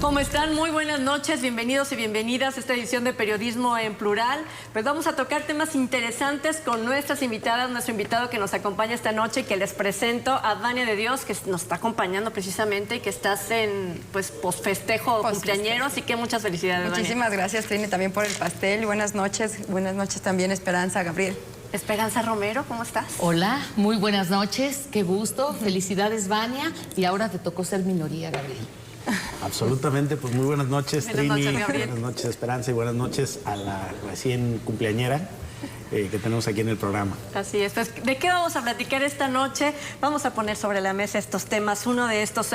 ¿Cómo están? Muy buenas noches, bienvenidos y bienvenidas a esta edición de Periodismo en Plural. Pues vamos a tocar temas interesantes con nuestras invitadas, nuestro invitado que nos acompaña esta noche y que les presento a Vania de Dios, que nos está acompañando precisamente y que estás en posfestejo cumpleañero, así que muchas felicidades, Muchísimas gracias, Trini, también por el pastel. Buenas noches también, Esperanza, Gabriel. Esperanza Romero, ¿cómo estás? Hola, muy buenas noches, qué gusto, felicidades, Vania, y ahora te tocó ser minoría, Gabriel. Absolutamente, pues muy buenas noches, Buenas Trini, noches, Gabriel. buenas noches, Esperanza, y buenas noches a la recién cumpleañera que tenemos aquí en el programa. Así es. Pues, ¿de qué vamos a platicar esta noche? Vamos a poner sobre la mesa estos temas. Uno de estos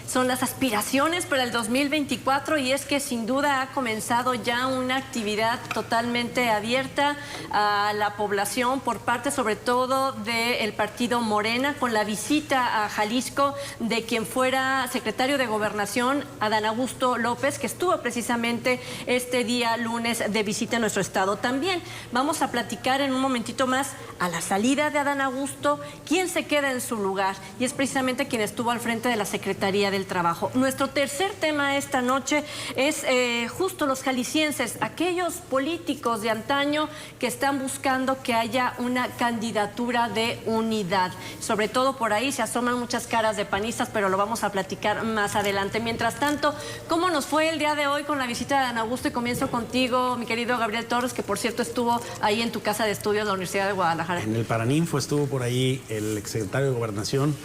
son las aspiraciones para el 2024 y es que sin duda ha comenzado ya una actividad totalmente abierta a la población por parte sobre todo del partido Morena, con la visita a Jalisco de quien fuera secretario de Gobernación, Adán Augusto López, que estuvo precisamente este día lunes de visita a nuestro estado. También vamos a platicar en un momentito más a la salida de Adán Augusto, quién se queda en su lugar, y es precisamente quien estuvo al frente de la Secretaría del Trabajo. Nuestro tercer tema esta noche es justo los jaliscienses, aquellos políticos de antaño que están buscando que haya una candidatura de unidad. Sobre todo por ahí se asoman muchas caras de panistas, pero lo vamos a platicar más adelante. Mientras tanto, ¿cómo nos fue el día de hoy con la visita de Adán Augusto? Y comienzo contigo, mi querido Gabriel Torres, que por cierto estuvo ahí en tu casa de estudios de la Universidad de Guadalajara. En el Paraninfo estuvo por ahí el exsecretario de Gobernación.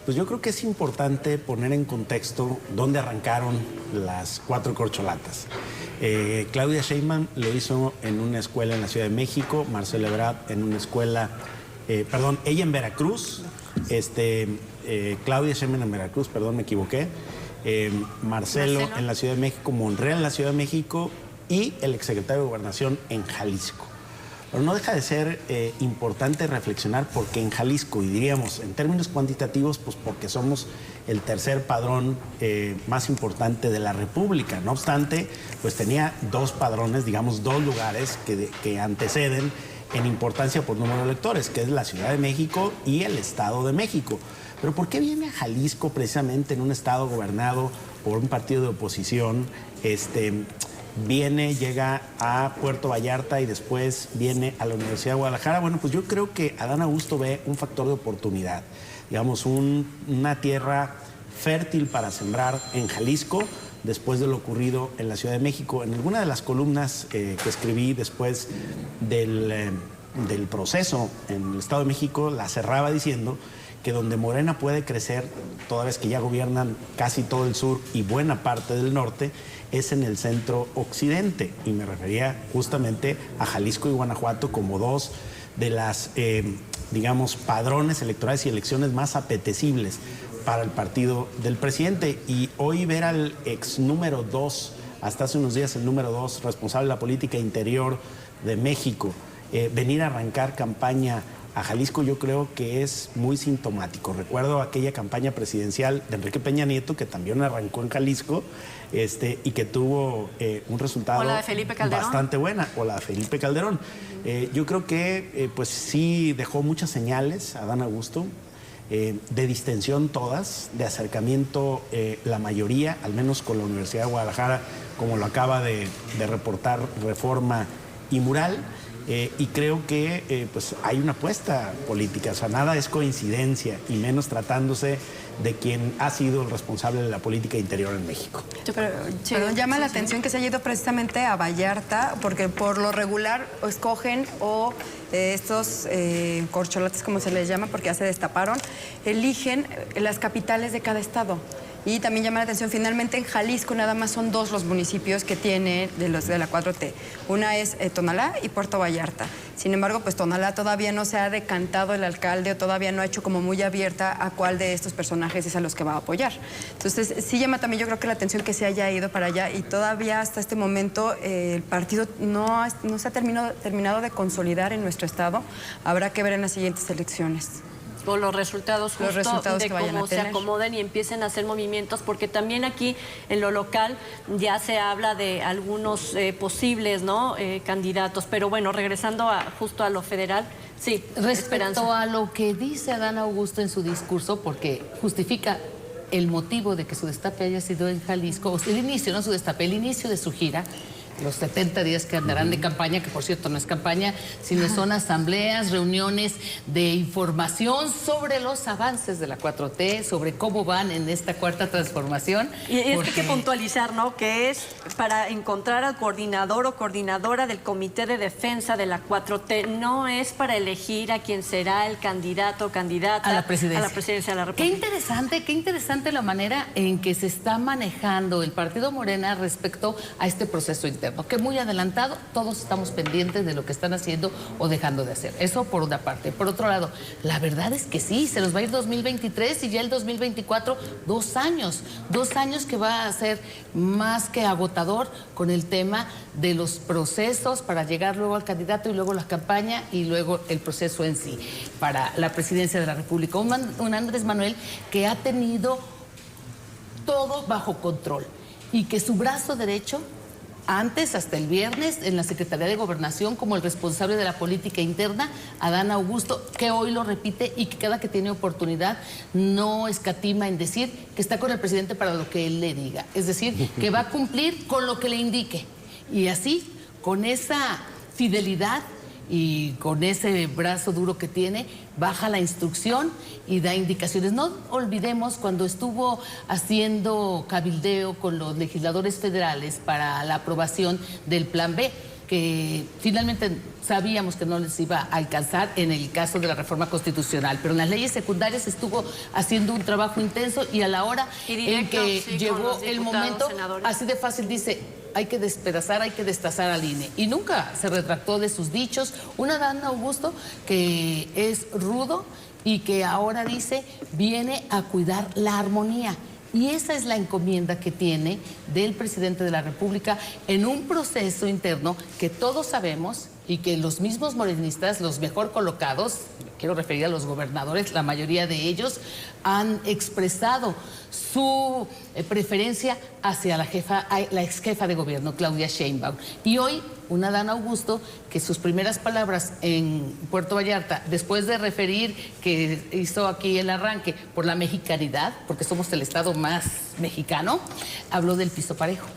Pues yo creo que es importante poner en contexto dónde arrancaron las 4 corcholatas. Claudia Sheinbaum lo hizo en una escuela en la Ciudad de México, Marcelo Ebrard en una escuela, ella en Veracruz, Claudia Sheinbaum en Veracruz, perdón, me equivoqué, Marcelo en la Ciudad de México, Monreal en la Ciudad de México y el exsecretario de Gobernación en Jalisco. Pero no deja de ser importante reflexionar porque en Jalisco, y diríamos en términos cuantitativos, pues porque somos el tercer padrón más importante de la República. No obstante, pues tenía 2 padrones, digamos 2 lugares que anteceden en importancia por número de electores, que es la Ciudad de México y el Estado de México. Pero ¿por qué viene a Jalisco precisamente en un estado gobernado por un partido de oposición? Llega a Puerto Vallarta y después viene a la Universidad de Guadalajara. Bueno, pues yo creo que Adán Augusto ve un factor de oportunidad, digamos, una tierra fértil para sembrar en Jalisco después de lo ocurrido en la Ciudad de México. En alguna de las columnas que escribí después del proceso en el Estado de México, la cerraba diciendo que donde Morena puede crecer, toda vez que ya gobiernan casi todo el sur y buena parte del norte, es en el centro occidente. Y me refería justamente a Jalisco y Guanajuato como 2 de las, padrones electorales y elecciones más apetecibles para el partido del presidente. Y hoy ver al ex número 2, hasta hace unos días el número 2, responsable de la política interior de México, venir a arrancar campaña a Jalisco, yo creo que es muy sintomático. Recuerdo aquella campaña presidencial de Enrique Peña Nieto, que también arrancó en Jalisco, y que tuvo un resultado bastante buena, o la de Felipe Calderón. Yo creo que pues sí dejó muchas señales Adán Augusto, de distensión todas, de acercamiento la mayoría, al menos con la Universidad de Guadalajara, como lo acaba de reportar Reforma y Mural. Y creo que pues hay una apuesta política, o sea, nada es coincidencia, y menos tratándose de quien ha sido el responsable de la política interior en México. Pero llama la atención que se haya ido precisamente a Vallarta, porque por lo regular escogen estos corcholates, como se les llama, porque ya se destaparon, eligen las capitales de cada estado. Y también llama la atención, finalmente en Jalisco nada más son 2 los municipios que tiene de la 4T. Una es Tonalá y Puerto Vallarta. Sin embargo, pues Tonalá todavía no se ha decantado el alcalde, o todavía no ha hecho como muy abierta a cuál de estos personajes es a los que va a apoyar. Entonces, sí llama también, yo creo que la atención que se haya ido para allá, y todavía hasta este momento el partido no se ha terminado de consolidar en nuestro estado. Habrá que ver en las siguientes elecciones. O los resultados justo de cómo se acomoden y empiecen a hacer movimientos, porque también aquí en lo local ya se habla de algunos posibles candidatos. Pero bueno, regresando justo a lo federal, sí, respecto Esperanza. a lo que dice Adán Augusto en su discurso, porque justifica el motivo de que su destape haya sido en Jalisco, el inicio, no su destape, el inicio de su gira, los 70 días que andarán de campaña, que por cierto no es campaña, sino son asambleas, reuniones de información sobre los avances de la 4T, sobre cómo van en esta cuarta transformación. Y es que hay que puntualizar, ¿no? Que es para encontrar al coordinador o coordinadora del Comité de Defensa de la 4T, no es para elegir a quién será el candidato o candidata a la presidencia de la República. Qué interesante la manera en que se está manejando el Partido Morena respecto a este proceso interno, que muy adelantado, todos estamos pendientes de lo que están haciendo o dejando de hacer. Eso por una parte. Por otro lado, la verdad es que sí, se nos va a ir 2023 y ya el 2024, 2 años. 2 años que va a ser más que agotador con el tema de los procesos para llegar luego al candidato y luego la campaña y luego el proceso en sí para la presidencia de la República. Un Andrés Manuel que ha tenido todo bajo control y que su brazo derecho, antes, hasta el viernes, en la Secretaría de Gobernación, como el responsable de la política interna, Adán Augusto, que hoy lo repite y que cada que tiene oportunidad no escatima en decir que está con el presidente para lo que él le diga. Es decir, que va a cumplir con lo que le indique. Y así, con esa fidelidad y con ese brazo duro que tiene, baja la instrucción y da indicaciones. No olvidemos cuando estuvo haciendo cabildeo con los legisladores federales para la aprobación del Plan B, que finalmente sabíamos que no les iba a alcanzar en el caso de la reforma constitucional, pero en las leyes secundarias estuvo haciendo un trabajo intenso y a la hora en que llegó el momento, así de fácil dice: hay que despedazar, hay que destazar al INE. Y nunca se retractó de sus dichos. Un Adán Augusto que es rudo y que ahora dice viene a cuidar la armonía. Y esa es la encomienda que tiene del presidente de la República en un proceso interno que todos sabemos y que los mismos morenistas, los mejor colocados, quiero referir a los gobernadores, la mayoría de ellos han expresado su preferencia hacia la ex jefa de gobierno, Claudia Sheinbaum. Y hoy, un Adán Augusto que sus primeras palabras en Puerto Vallarta, después de referir que hizo aquí el arranque por la mexicanidad, porque somos el estado más mexicano, habló del piso parejo.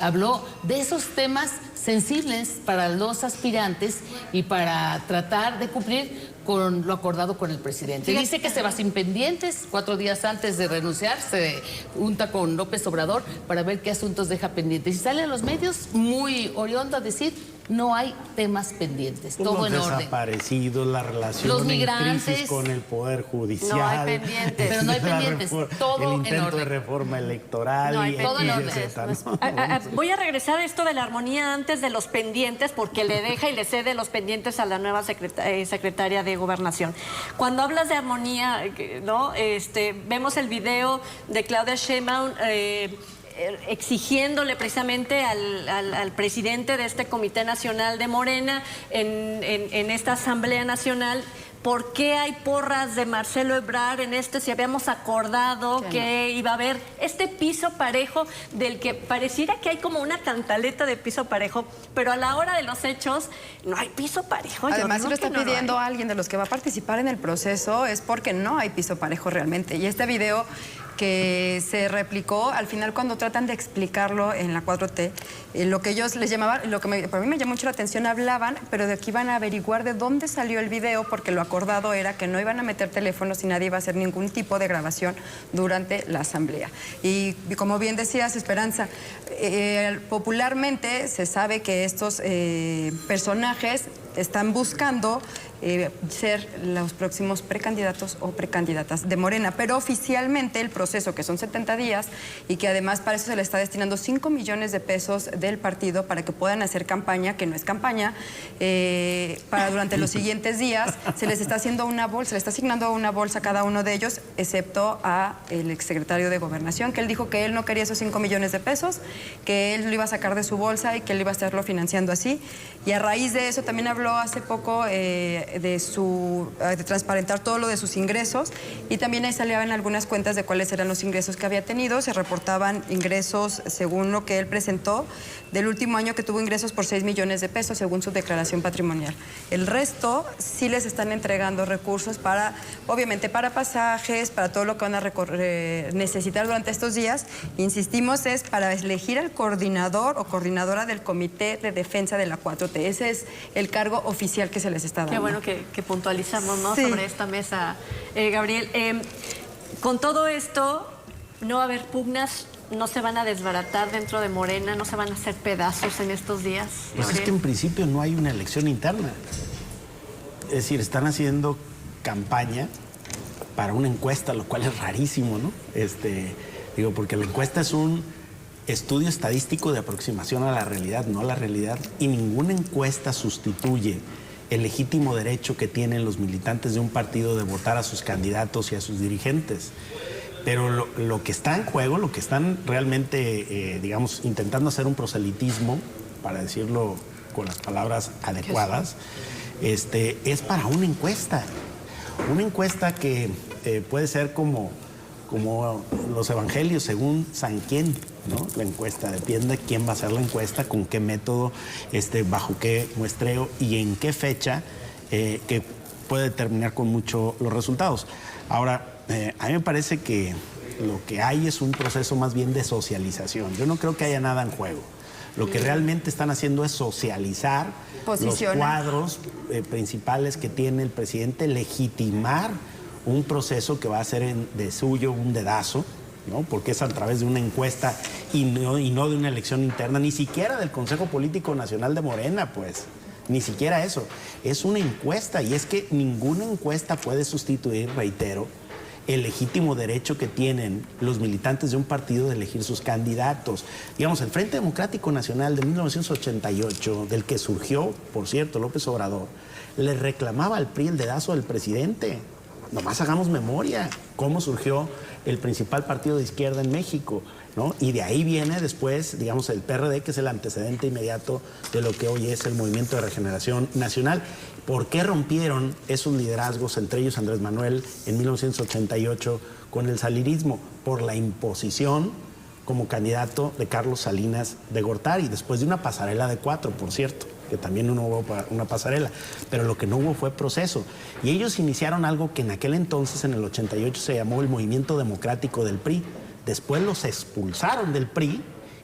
Habló de esos temas sensibles para los aspirantes y para tratar de cumplir con lo acordado con el presidente. Dice que se va sin pendientes, 4 días antes de renunciar, se junta con López Obrador para ver qué asuntos deja pendientes. Y sale a los medios muy oriondo a decir: no hay temas pendientes, todo en orden. Los desaparecidos, la relación los migrantes, en crisis con el Poder Judicial. No hay pendientes. Pero no hay pendientes, todo en orden. El intento de reforma electoral. No hay todo en orden. Voy a regresar a esto de la armonía antes de los pendientes, porque le deja y le cede los pendientes a la nueva secretaria de Gobernación. Cuando hablas de armonía, ¿no? Vemos el video de Claudia Sheinbaum exigiéndole precisamente al presidente de este Comité Nacional de Morena en esta Asamblea Nacional. ¿Por qué hay porras de Marcelo Ebrard en esto si habíamos acordado que iba a haber este piso parejo del que pareciera que hay como una cantaleta de piso parejo, pero a la hora de los hechos no hay piso parejo? Además, si lo está pidiendo alguien de los que va a participar en el proceso es porque no hay piso parejo realmente. Y este video que se replicó, al final cuando tratan de explicarlo en la 4T, lo que ellos les llamaban, para mí me llamó mucho la atención, hablaban, pero de que iban a averiguar de dónde salió el video, porque lo acordado era que no iban a meter teléfonos y nadie iba a hacer ningún tipo de grabación durante la asamblea. Y como bien decías, Esperanza, popularmente se sabe que estos personajes están buscando ser los próximos precandidatos o precandidatas de Morena, pero oficialmente el proceso, que son 70 días y que además para eso se le está destinando 5 millones de pesos del partido para que puedan hacer campaña, que no es campaña, para durante los siguientes días se les está haciendo una bolsa, se le está asignando una bolsa a cada uno de ellos, excepto a el exsecretario de Gobernación, que él dijo que él no quería esos 5 millones de pesos, que él lo iba a sacar de su bolsa y que él iba a estarlo financiando así. Y a raíz de eso también habló hace poco de transparentar todo lo de sus ingresos, y también ahí salían algunas cuentas de cuáles eran los ingresos que había tenido. Se reportaban ingresos, según lo que él presentó, del último año, que tuvo ingresos por 6 millones de pesos, según su declaración patrimonial. El resto sí les están entregando recursos para, obviamente, para pasajes, para todo lo que van a necesitar durante estos días. Insistimos, es para elegir al coordinador o coordinadora del Comité de Defensa de la 4T. Ese es el cargo oficial que se les está dando. Qué bueno que puntualizamos, ¿no?, Sí. sobre esta mesa. Gabriel, con todo esto, ¿no va a haber pugnas? ¿No se van a desbaratar dentro de Morena? ¿No se van a hacer pedazos en estos días? Pues es Gabriel? que en principio no hay una elección interna. Es decir, están haciendo campaña para una encuesta, lo cual es rarísimo, ¿no? Digo, porque la encuesta es un estudio estadístico de aproximación a la realidad, no a la realidad, y ninguna encuesta sustituye el legítimo derecho que tienen los militantes de un partido de votar a sus candidatos y a sus dirigentes. Pero lo que está en juego, lo que están realmente, digamos, intentando hacer un proselitismo, para decirlo con las palabras adecuadas, es para una encuesta. Una encuesta que puede ser como los evangelios según San quién, ¿no? La encuesta, depende de quién va a hacer la encuesta, con qué método, bajo qué muestreo y en qué fecha, que puede determinar con mucho los resultados. Ahora, a mí me parece que lo que hay es un proceso más bien de socialización. Yo no creo que haya nada en juego. Lo que realmente están haciendo es socializar los cuadros principales que tiene el presidente, legitimar un proceso que va a ser de suyo un dedazo, ¿no? Porque es a través de una encuesta y no de una elección interna, ni siquiera del Consejo Político Nacional de Morena, pues. Ni siquiera eso. Es una encuesta, y es que ninguna encuesta puede sustituir, reitero, el legítimo derecho que tienen los militantes de un partido de elegir sus candidatos. Digamos, el Frente Democrático Nacional de 1988, del que surgió, por cierto, López Obrador, le reclamaba al PRI el dedazo del presidente. Nomás hagamos memoria cómo surgió el principal partido de izquierda en México, ¿no? Y de ahí viene después, digamos, el PRD, que es el antecedente inmediato de lo que hoy es el Movimiento de Regeneración Nacional. ¿Por qué rompieron esos liderazgos, entre ellos Andrés Manuel, en 1988 con el salinismo? Por la imposición como candidato de Carlos Salinas de Gortari, después de una pasarela de 4, por cierto, que también no hubo una pasarela, pero lo que no hubo fue proceso. Y ellos iniciaron algo que en aquel entonces, en el 88, se llamó el Movimiento Democrático del PRI. Después los expulsaron del PRI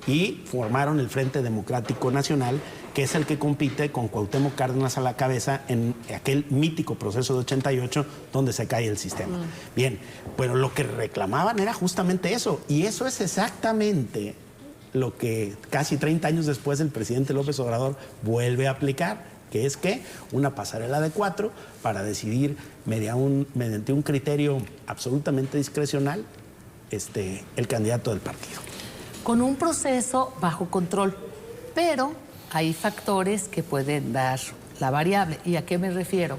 y formaron el Frente Democrático Nacional, que es el que compite con Cuauhtémoc Cárdenas a la cabeza en aquel mítico proceso de 88 donde se cae el sistema. Bien, pero lo que reclamaban era justamente eso, y eso es exactamente lo que casi 30 años después el presidente López Obrador vuelve a aplicar, que es que una pasarela de 4 para decidir mediante un criterio absolutamente discrecional el candidato del partido. Con un proceso bajo control, pero hay factores que pueden dar la variable. ¿Y a qué me refiero?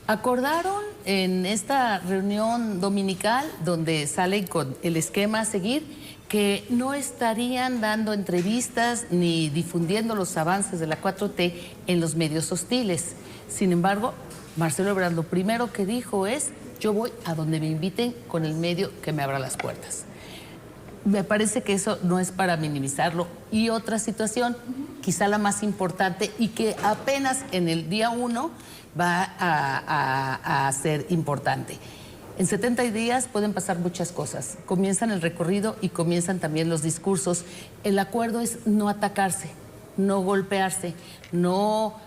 Acordaron en esta reunión dominical, donde salen con el esquema a seguir, que no estarían dando entrevistas ni difundiendo los avances de la 4T en los medios hostiles. Sin embargo, Marcelo Ebrard lo primero que dijo es: yo voy a donde me inviten con el medio que me abra las puertas. Me parece que eso no es para minimizarlo. Y otra situación, quizá la más importante y que apenas en el día 1 va a ser importante. En 70 días pueden pasar muchas cosas. Comienzan el recorrido y comienzan también los discursos. El acuerdo es no atacarse, no golpearse, no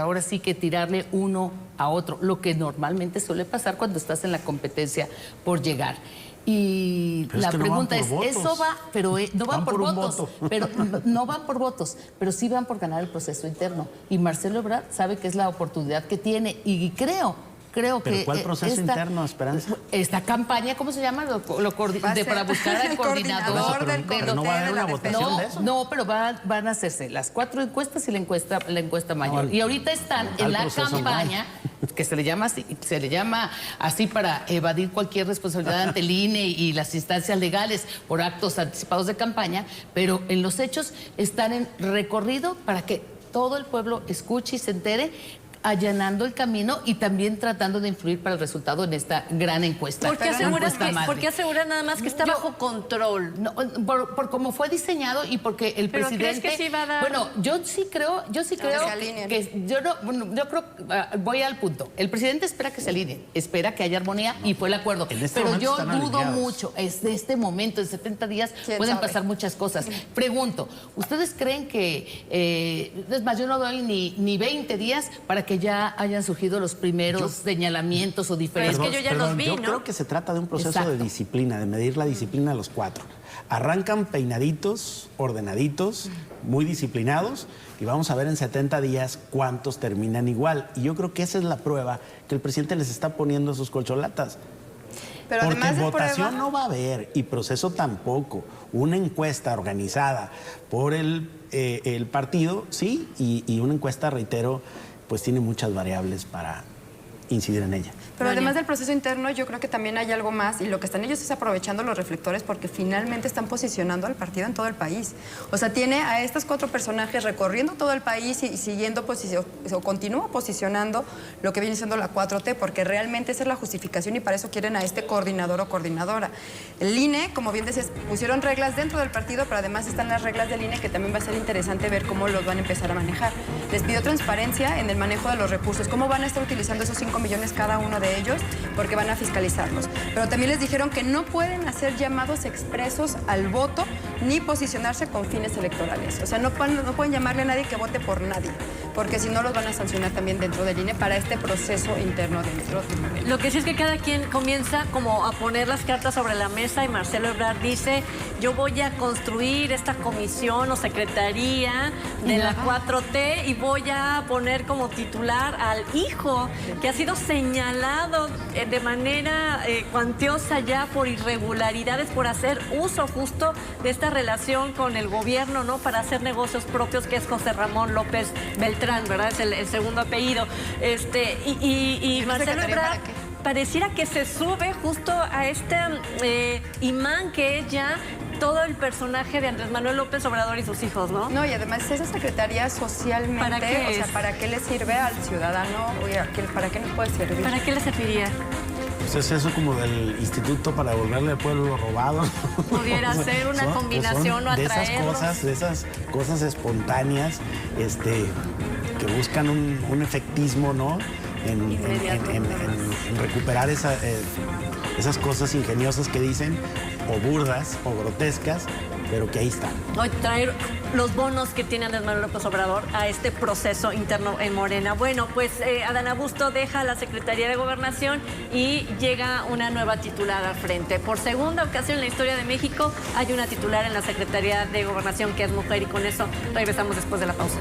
ahora sí que tirarle uno a otro, lo que normalmente suele pasar cuando estás en la competencia por llegar. Y pero la es que pregunta no van por es, votos. eso va, pero no van por un votos, voto. pero no van por votos, pero sí van por ganar el proceso interno. Y Marcelo Ebrard sabe que es la oportunidad que tiene, y creo ¿Pero que cuál proceso interno, Esperanza? Esta campaña, ¿cómo se llama? Para buscar al coordinador pero no va a haber una votación de eso. No, pero van a hacerse las 4 encuestas y la encuesta mayor. No, y ahorita están en la campaña, que se le llama así para evadir cualquier responsabilidad ante el INE y las instancias legales por actos anticipados de campaña, pero en los hechos están en recorrido para que todo el pueblo escuche y se entere allanando el camino y también tratando de influir para el resultado en esta gran encuesta. ¿Por qué aseguras nada más que está bajo control? No, por cómo fue diseñado y porque el ¿Pero presidente... crees que sí va a dar? Bueno, yo sí creo que yo creo, voy al punto. El presidente espera que se alineen, espera que haya armonía y fue el acuerdo. Pero yo dudo mucho, de este momento, en 70 días pueden pasar muchas cosas. Pregunto, ¿ustedes creen que, es más, yo no doy ni 20 días para que ya hayan surgido los primeros señalamientos o diferencias? Pero es que yo ya los vi, yo ¿no? creo que se trata de un proceso de disciplina, de medir la disciplina a los 4. Arrancan peinaditos, ordenaditos, muy disciplinados, y vamos a ver en 70 días cuántos terminan igual. Y yo creo que esa es la prueba que el presidente les está poniendo a sus corcholatas. Pero porque además de votación prueba... no va a haber y proceso tampoco. Una encuesta organizada por el partido, sí, y una encuesta, reitero, pues tiene muchas variables para incidir en ella. Pero además del proceso interno, yo creo que también hay algo más, y lo que están ellos es aprovechando los reflectores porque finalmente están posicionando al partido en todo el país. O sea, tiene a estos 4 personajes recorriendo todo el país y siguiendo o continúa posicionando lo que viene siendo la 4T, porque realmente esa es la justificación y para eso quieren a este coordinador o coordinadora. El INE, como bien decías, pusieron reglas dentro del partido, pero además están las reglas del INE que también va a ser interesante ver cómo los van a empezar a manejar. Les pidió transparencia en el manejo de los recursos, cómo van a estar utilizando esos 5 millones cada uno de ellos, porque van a fiscalizarlos. Pero también les dijeron que no pueden hacer llamados expresos al voto ni posicionarse con fines electorales. O sea, no pueden llamarle a nadie que vote por nadie, porque si no los van a sancionar también dentro del INE para este proceso interno dentro del INE. Lo que sí es que cada quien comienza como a poner las cartas sobre la mesa y Marcelo Ebrard dice, yo voy a construir esta comisión o secretaría de la 4T y voy a poner como titular al hijo que ha sido señalado de manera cuantiosa ya por irregularidades, por hacer uso justo de esta relación con el gobierno, ¿no? Para hacer negocios propios, que es José Ramón López Beltrán, ¿verdad? Es el segundo apellido. Y Marcelo Ebrard pareciera que se sube justo a este imán que es ya todo el personaje de Andrés Manuel López Obrador y sus hijos, ¿no? No, y además esa secretaría socialmente, ¿Para qué o sea, es? ¿para qué le sirve al ciudadano? Oye, ¿para qué nos puede servir? ¿Para qué le serviría? Pues es eso como del instituto para devolverle al pueblo lo robado. Pudiera ser una combinación o atraerlos. De esas cosas espontáneas que buscan un efectismo, ¿no? En recuperar esas cosas ingeniosas que dicen, o burdas, o grotescas, pero que ahí están. Hoy traer los bonos que tiene Andrés Manuel López Obrador a este proceso interno en Morena. Bueno, pues Adán Augusto deja la Secretaría de Gobernación y llega una nueva titular al frente. Por segunda ocasión en la historia de México hay una titular en la Secretaría de Gobernación que es mujer, y con eso regresamos después de la pausa.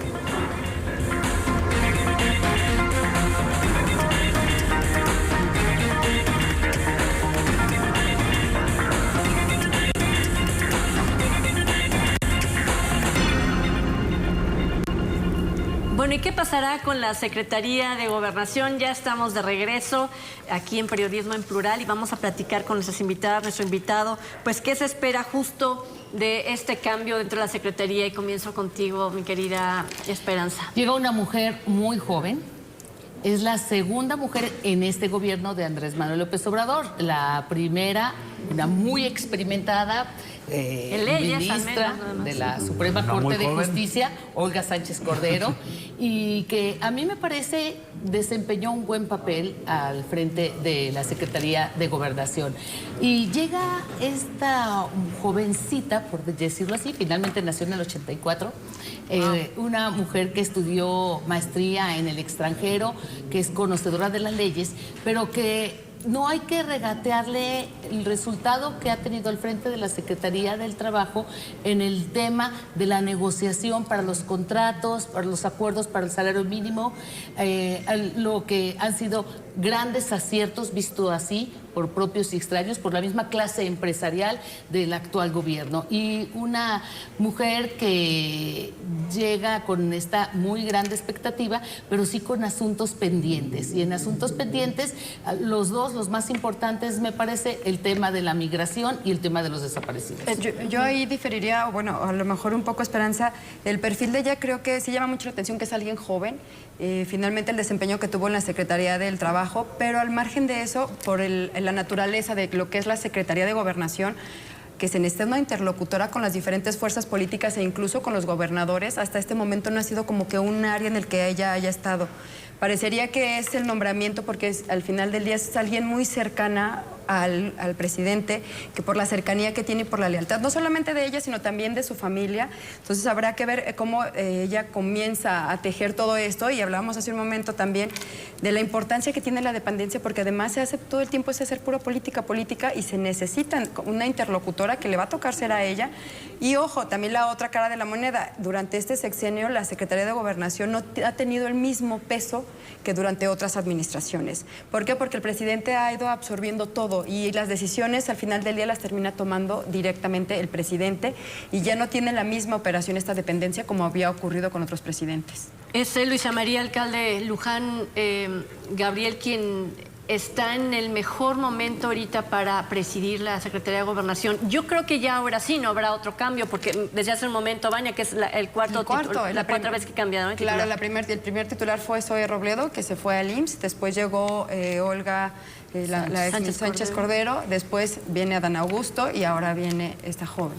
Bueno, ¿y qué pasará con la Secretaría de Gobernación? Ya estamos de regreso aquí en Periodismo en Plural y vamos a platicar con nuestras invitadas, nuestro invitado, pues qué se espera justo de este cambio dentro de la Secretaría. Y comienzo contigo, mi querida Esperanza. Llega una mujer muy joven. Es la segunda mujer en este gobierno de Andrés Manuel López Obrador. La primera, una muy experimentada ministra de la Suprema Corte de Justicia, Olga Sánchez Cordero, y que a mí me parece desempeñó un buen papel al frente de la Secretaría de Gobernación. Y llega esta jovencita, por decirlo así, finalmente nació en el 84, una mujer que estudió maestría en el extranjero, que es conocedora de las leyes, pero que no hay que regatearle el resultado que ha tenido al frente de la Secretaría del Trabajo en el tema de la negociación para los contratos, para los acuerdos para el salario mínimo, lo que han sido grandes aciertos, visto así por propios y extraños, por la misma clase empresarial del actual gobierno. Y una mujer que llega con esta muy grande expectativa, pero sí con asuntos pendientes. Y en asuntos pendientes, los más importantes, me parece, el tema de la migración y el tema de los desaparecidos. Yo ahí diferiría, o bueno, a lo mejor un poco, Esperanza, el perfil de ella creo que sí llama mucho la atención, que es alguien joven, finalmente el desempeño que tuvo en la Secretaría del Trabajo, pero al margen de eso, por la naturaleza de lo que es la Secretaría de Gobernación, que se necesita una interlocutora con las diferentes fuerzas políticas e incluso con los gobernadores, hasta este momento no ha sido como que un área en el que ella haya estado. Parecería que es el nombramiento porque al final del día es alguien muy cercana al presidente, que por la cercanía que tiene y por la lealtad, no solamente de ella, sino también de su familia. Entonces habrá que ver cómo ella comienza a tejer todo esto, y hablábamos hace un momento también de la importancia que tiene la dependencia, porque además se hace todo el tiempo es hacer pura política, y se necesita una interlocutora que le va a tocar ser a ella. Y ojo, también la otra cara de la moneda, durante este sexenio la Secretaría de Gobernación no ha tenido el mismo peso que durante otras administraciones. ¿Por qué? Porque el presidente ha ido absorbiendo todo y las decisiones al final del día las termina tomando directamente el presidente, y ya no tiene la misma operación esta dependencia como había ocurrido con otros presidentes. Es Luisa María, alcalde Luján, Gabriel, quien está en el mejor momento ahorita para presidir la Secretaría de Gobernación. Yo creo que ya ahora sí no habrá otro cambio, porque desde hace un momento, Vania, que es la cuarta vez que cambia, ¿no? Claro, el primer titular fue Zoe Robledo, que se fue al IMSS, después llegó Olga Sánchez Cordero, después viene Adán Augusto y ahora viene esta joven.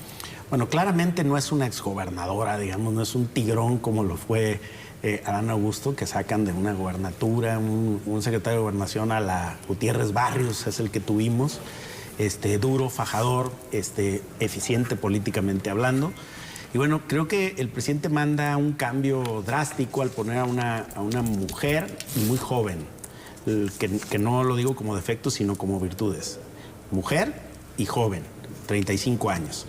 Bueno, claramente no es una exgobernadora, digamos, no es un tigrón como lo fue Adán Augusto, que sacan de una gobernatura, un secretario de Gobernación a la Gutiérrez Barrios, es el que tuvimos, duro, fajador, eficiente políticamente hablando. Y bueno, creo que el presidente manda un cambio drástico al poner a una mujer muy joven, que no lo digo como defectos, sino como virtudes. Mujer y joven, 35 años.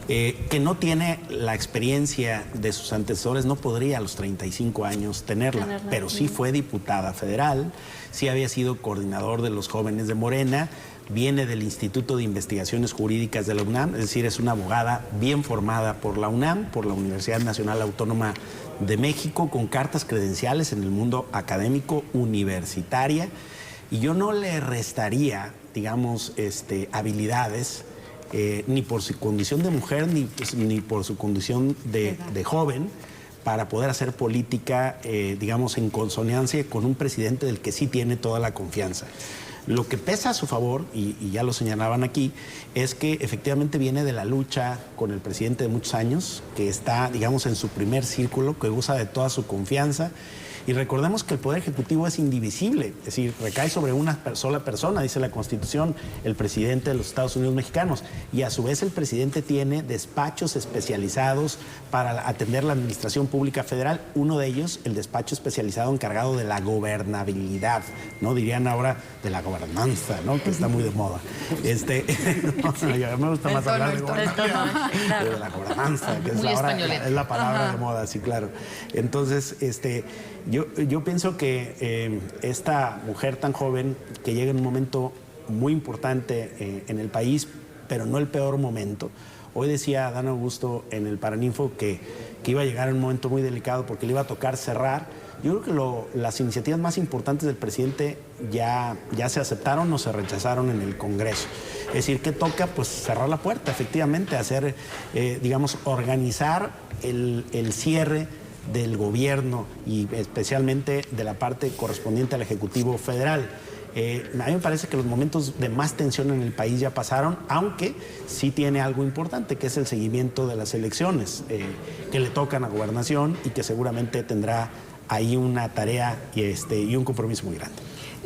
Que no tiene la experiencia de sus antecesores, no podría a los 35 años tenerla, pero sí fue diputada federal, sí había sido coordinador de los jóvenes de Morena, viene del Instituto de Investigaciones Jurídicas de la UNAM, es decir, es una abogada bien formada por la UNAM, por la Universidad Nacional Autónoma de México, con cartas credenciales en el mundo académico universitaria, y yo no le restaría, digamos, habilidades, ni por su condición de mujer, ni por su condición de joven, para poder hacer política, digamos, en consonancia con un presidente del que sí tiene toda la confianza. Lo que pesa a su favor, y ya lo señalaban aquí, es que efectivamente viene de la lucha con el presidente de muchos años, que está, digamos, en su primer círculo, que usa de toda su confianza. Y recordemos que el Poder Ejecutivo es indivisible, es decir, recae sobre una sola persona, dice la Constitución, el presidente de los Estados Unidos mexicanos. Y a su vez el presidente tiene despachos especializados para atender la administración pública federal. Uno de ellos, el despacho especializado encargado de la gobernabilidad, ¿no? Dirían ahora de la gobernanza, ¿no? Que está muy de moda. Me gusta más hablar de gobernabilidad, de la gobernanza, que es ahora es la palabra de moda, sí, claro. Entonces, yo pienso que esta mujer tan joven, que llega en un momento muy importante en el país, pero no el peor momento. Hoy decía Adán Augusto en el Paraninfo que iba a llegar en un momento muy delicado porque le iba a tocar cerrar. Yo creo que las iniciativas más importantes del presidente ya se aceptaron o se rechazaron en el Congreso. Es decir, que toca pues cerrar la puerta, efectivamente, hacer, digamos, organizar el cierre del gobierno y especialmente de la parte correspondiente al Ejecutivo Federal. A mí me parece que los momentos de más tensión en el país ya pasaron, aunque sí tiene algo importante, que es el seguimiento de las elecciones que le tocan a Gobernación y que seguramente tendrá ahí una tarea y un compromiso muy grande.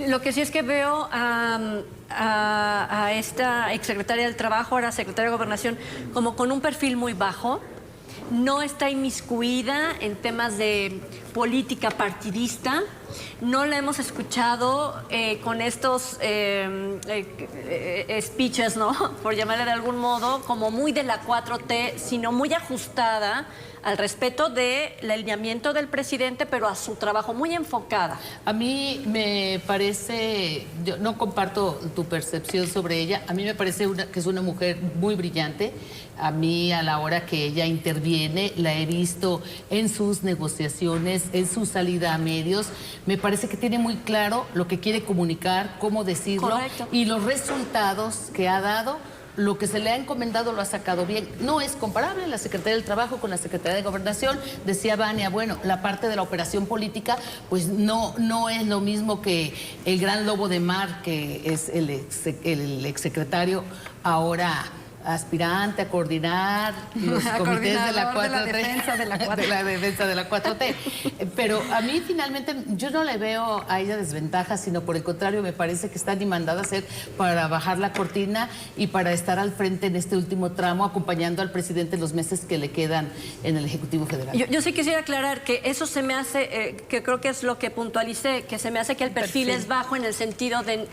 Lo que sí es que veo a esta exsecretaria del Trabajo, ahora secretaria de Gobernación, como con un perfil muy bajo. No está inmiscuida en temas de política partidista. No la hemos escuchado con estos speeches, ¿no? Por llamarle de algún modo, como muy de la 4T, sino muy ajustada al respeto del alineamiento del presidente, pero a su trabajo, muy enfocada. A mí me parece, yo no comparto tu percepción sobre ella, a mí me parece que es una mujer muy brillante. A mí, a la hora que ella interviene, la he visto en sus negociaciones, en su salida a medios. Me parece que tiene muy claro lo que quiere comunicar, cómo decirlo. Correcto. Y los resultados que ha dado lo que se le ha encomendado lo ha sacado bien. No es comparable la Secretaría del Trabajo con la Secretaría de Gobernación. Decía Vania, bueno, la parte de la operación política, pues no es lo mismo que el gran lobo de mar, que es el exsecretario ahora aspirante a coordinar los comités de la 4T, de la defensa de la 4T. de la defensa de la 4T. Pero a mí finalmente yo no le veo a ella desventaja, sino por el contrario, me parece que está demandada a ser para bajar la cortina y para estar al frente en este último tramo, acompañando al presidente en los meses que le quedan en el Ejecutivo Federal. Yo sí quisiera aclarar que eso se me hace, que creo que es lo que puntualicé, que se me hace que el perfil es bajo en el sentido de...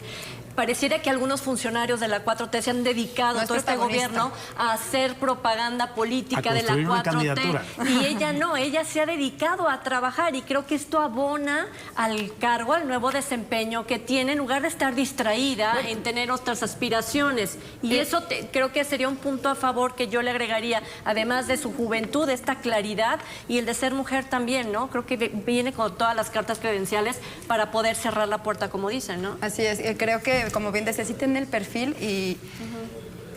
Pareciera que algunos funcionarios de la 4T se han dedicado todo este gobierno a hacer propaganda política de la 4T. Y ella no, ella se ha dedicado a trabajar y creo que esto abona al cargo, al nuevo desempeño que tiene, en lugar de estar distraída en tener otras aspiraciones. Y eso creo que sería un punto a favor que yo le agregaría, además de su juventud, esta claridad y el de ser mujer también, ¿no? Creo que viene con todas las cartas credenciales para poder cerrar la puerta, como dicen, ¿no? Así es, creo que, como bien decía, sí tiene el perfil y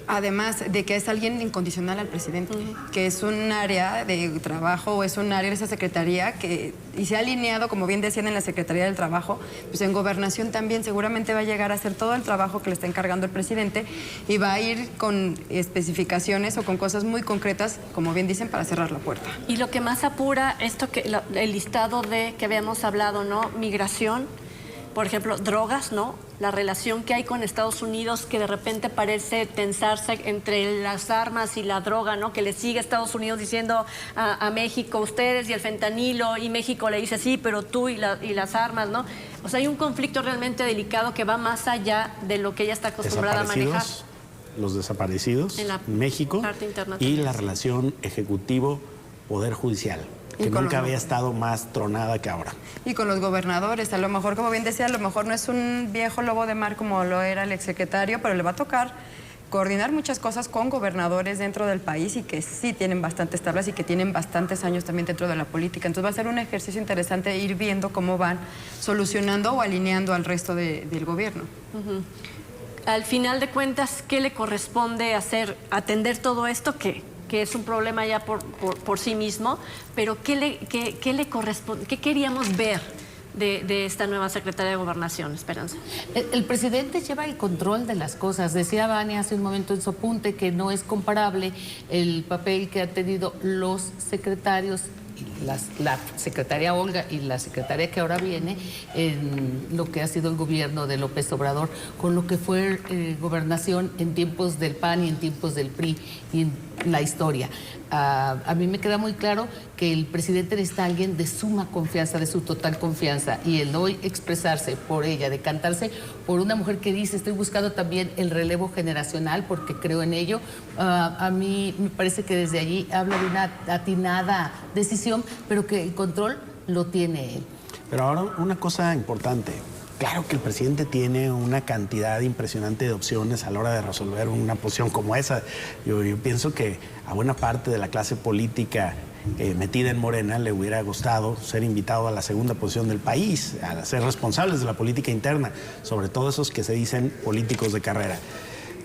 además de que es alguien incondicional al presidente, que es un área de trabajo, es un área de esa secretaría y se ha alineado, como bien decían, en la Secretaría del Trabajo, pues en Gobernación también seguramente va a llegar a hacer todo el trabajo que le está encargando el presidente y va a ir con especificaciones o con cosas muy concretas, como bien dicen, para cerrar la puerta. Y lo que más apura, el listado de que habíamos hablado, ¿no? Migración, por ejemplo, drogas, ¿no? La relación que hay con Estados Unidos, que de repente parece tensarse entre las armas y la droga, ¿no? Que le sigue Estados Unidos diciendo a México, ustedes y el fentanilo, y México le dice, sí, pero tú y las armas, ¿no? O sea, hay un conflicto realmente delicado que va más allá de lo que ella está acostumbrada a manejar. Los desaparecidos, en México, y la relación ejecutivo-poder judicial, que nunca había estado más tronada que ahora. Y con los gobernadores, a lo mejor, como bien decía, a lo mejor no es un viejo lobo de mar como lo era el exsecretario, pero le va a tocar coordinar muchas cosas con gobernadores dentro del país y que sí tienen bastantes tablas y que tienen bastantes años también dentro de la política. Entonces va a ser un ejercicio interesante ir viendo cómo van solucionando o alineando al resto del gobierno. Al final de cuentas, ¿qué le corresponde hacer? Atender todo esto, que es un problema ya por sí mismo, pero ¿qué le corresponde? ¿Qué queríamos ver de esta nueva Secretaría de Gobernación, Esperanza? El presidente lleva el control de las cosas. Decía Vania hace un momento en su apunte que no es comparable el papel que han tenido los secretarios, la secretaria Olga y la secretaria que ahora viene, en lo que ha sido el gobierno de López Obrador, con lo que fue gobernación en tiempos del PAN y en tiempos del PRI y en la historia. A mí me queda muy claro que el presidente necesita a alguien de suma confianza, de su total confianza, y el hoy expresarse por ella, decantarse por una mujer que dice, estoy buscando también el relevo generacional porque creo en ello, a mí me parece que desde allí habla de una atinada decisión, pero que el control lo tiene él. Pero ahora una cosa importante. Claro que el presidente tiene una cantidad impresionante de opciones a la hora de resolver una posición como esa. Yo pienso que a buena parte de la clase política metida en Morena le hubiera gustado ser invitado a la segunda posición del país, a ser responsables de la política interna, sobre todo esos que se dicen políticos de carrera.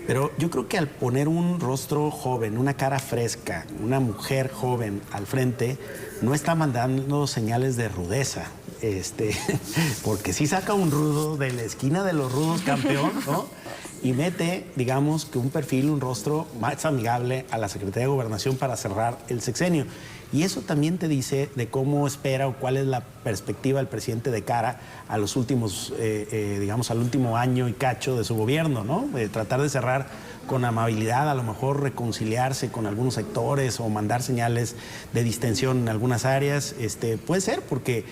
Pero yo creo que al poner un rostro joven, una cara fresca, una mujer joven al frente, no está mandando señales de rudeza. Porque sí saca un rudo de la esquina de los rudos campeón, ¿no? Y mete, digamos, que un perfil, un rostro más amigable a la Secretaría de Gobernación para cerrar el sexenio. Y eso también te dice de cómo espera o cuál es la perspectiva del presidente de cara a los últimos, digamos, al último año y cacho de su gobierno, ¿no? Tratar de cerrar con amabilidad, a lo mejor reconciliarse con algunos sectores o mandar señales de distensión en algunas áreas. Puede ser, porque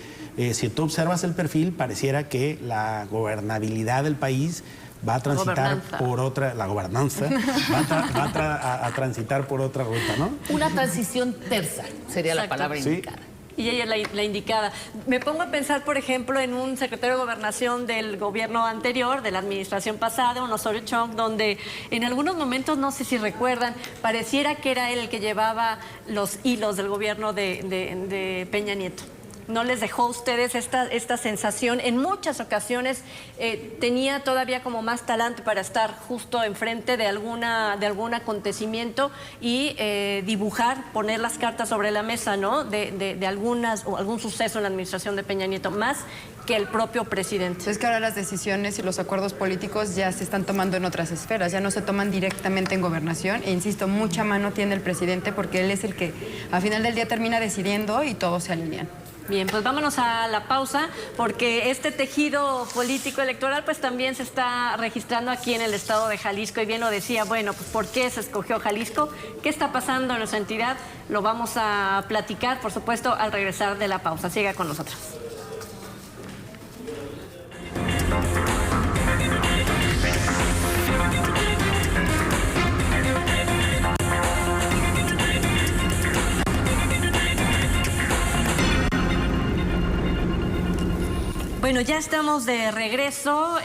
si tú observas el perfil, pareciera que la gobernabilidad del país va a transitar por otra, la gobernanza, va a transitar por otra ruta, ¿no? Una transición tersa sería la palabra indicada. Y ella es la indicada. Me pongo a pensar, por ejemplo, en un secretario de Gobernación del gobierno anterior, de la administración pasada, un Osorio Chong, donde en algunos momentos, no sé si recuerdan, pareciera que era él el que llevaba los hilos del gobierno de Peña Nieto. no les dejó a ustedes esta sensación. En muchas ocasiones tenía todavía como más talante para estar justo enfrente de algún acontecimiento y dibujar, poner las cartas sobre la mesa, ¿no? De algunas o algún suceso en la administración de Peña Nieto, más que el propio presidente. Es que ahora las decisiones y los acuerdos políticos ya se están tomando en otras esferas, ya no se toman directamente en gobernación. E insisto, mucha mano tiene el presidente porque él es el que al final del día termina decidiendo y todos se alinean. Bien, pues vámonos a la pausa porque este tejido político electoral pues también se está registrando aquí en el estado de Jalisco y bien lo decía, bueno, pues ¿por qué se escogió Jalisco? ¿Qué está pasando en nuestra entidad? Lo vamos a platicar, por supuesto, al regresar de la pausa. Siga con nosotros. Bueno, ya estamos de regreso,